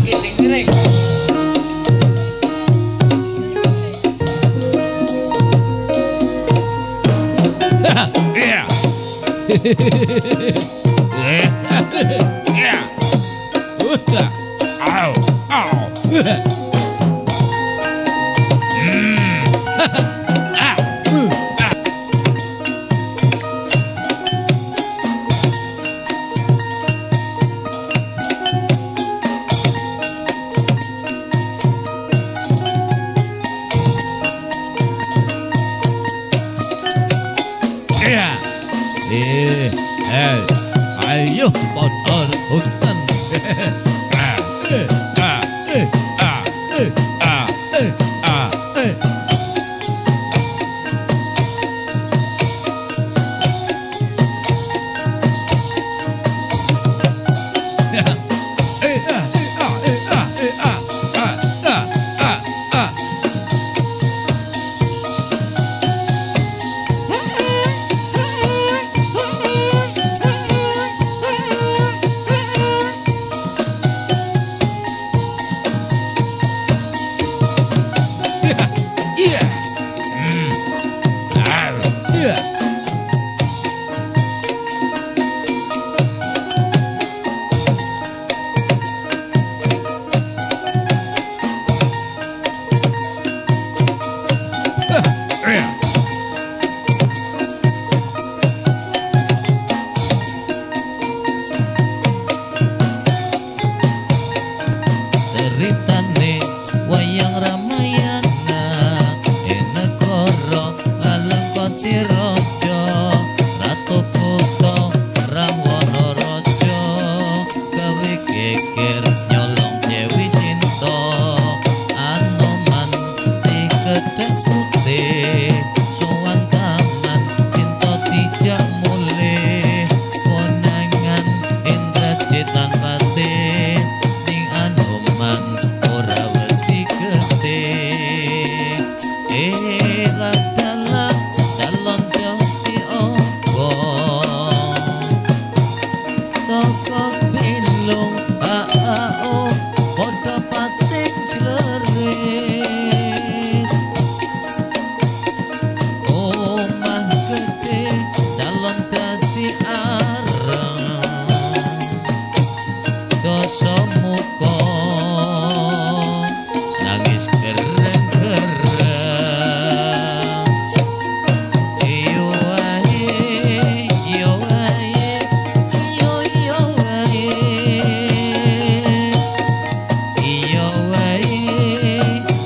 iki sing miring. Iya. Iya. Udah. Au. Au. Ayo motor hutan. Ceritane wayang Ramayana negara Alengpati Raja Ratu Kuto Rahwana Raja gawe geger nyolong Dewi Sinta Anoman si kedhek putih sowan taman Sinta dijak mulih konangan Indra Citan Pati ning Anoman ora wedi gede ladalah dalon jauhi opo toko bilung padha pating jlerit omah gede dalon dadi areng dosa muka nangis gereng-gereng iyo wae iyo wae iyo iyo wae iyo wae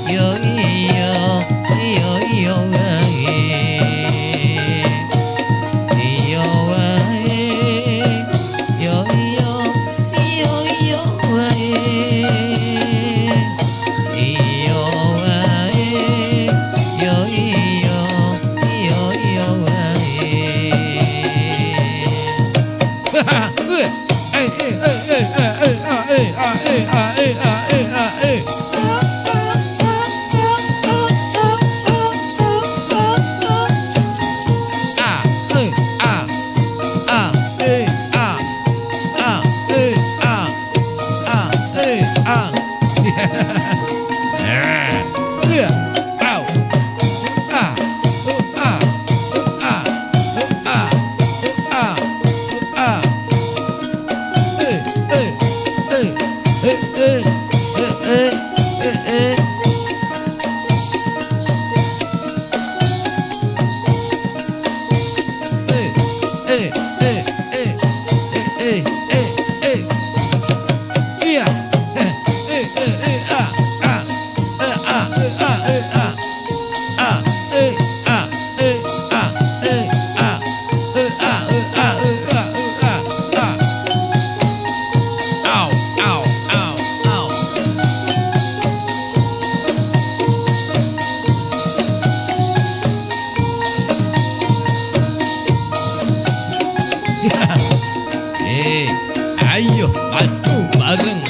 iyo iyo iyo iyo wae iyo wae yo yo yo yo wae iyo wae yo yo yo yo Ayo maju bareng.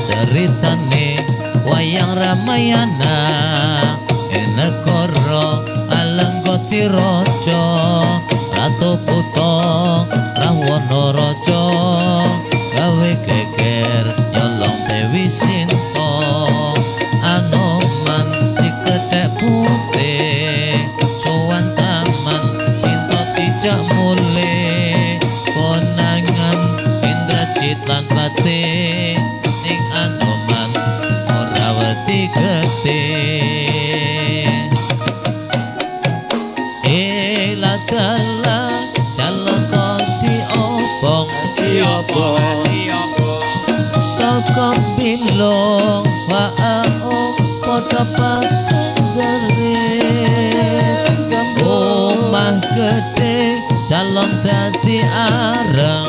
Ceritane wayang Ramayana ing negara Alenggotiraja Ratu Buta Rahwana Raja gawe geger nyolong Dewi Sinta Anoman diketek putih sowan taman Sinta dijak mulih konangan Indrajit lan Pati ning Anoman ora wedi gedhe ladala jalaka diobong toko bilong waao padha patenggere omah gedhe calon dadi areng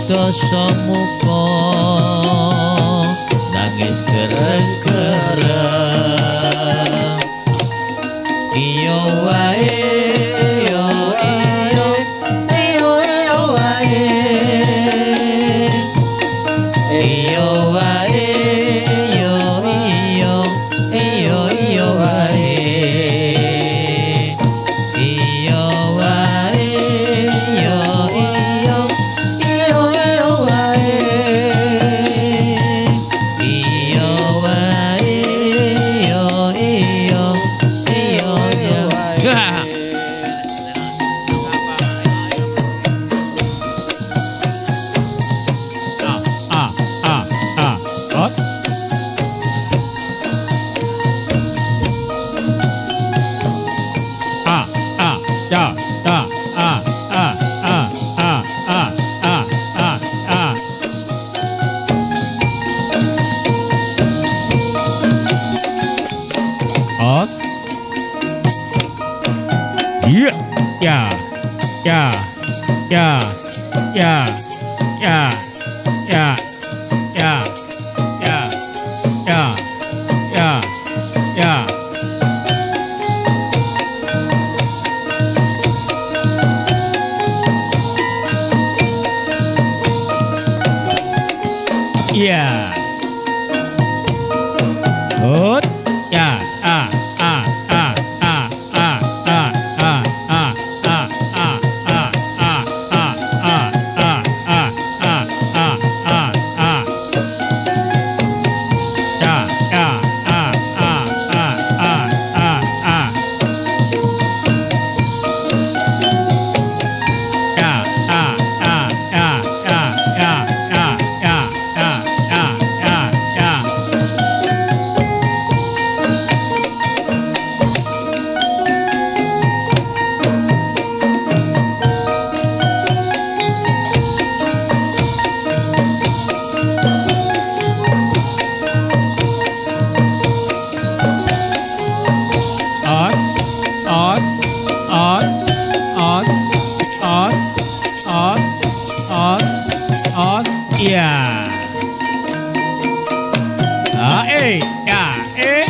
dosa muka nangis gereng-gereng iyo wae iyo iyo iyo iyo wae iyo wae iyo iyo iyo iyo wae iyo wae iyo iyo iyo iyo wae iyo wae iyo iyo iyo iyo Yeah. Good. Yeah. Yeah.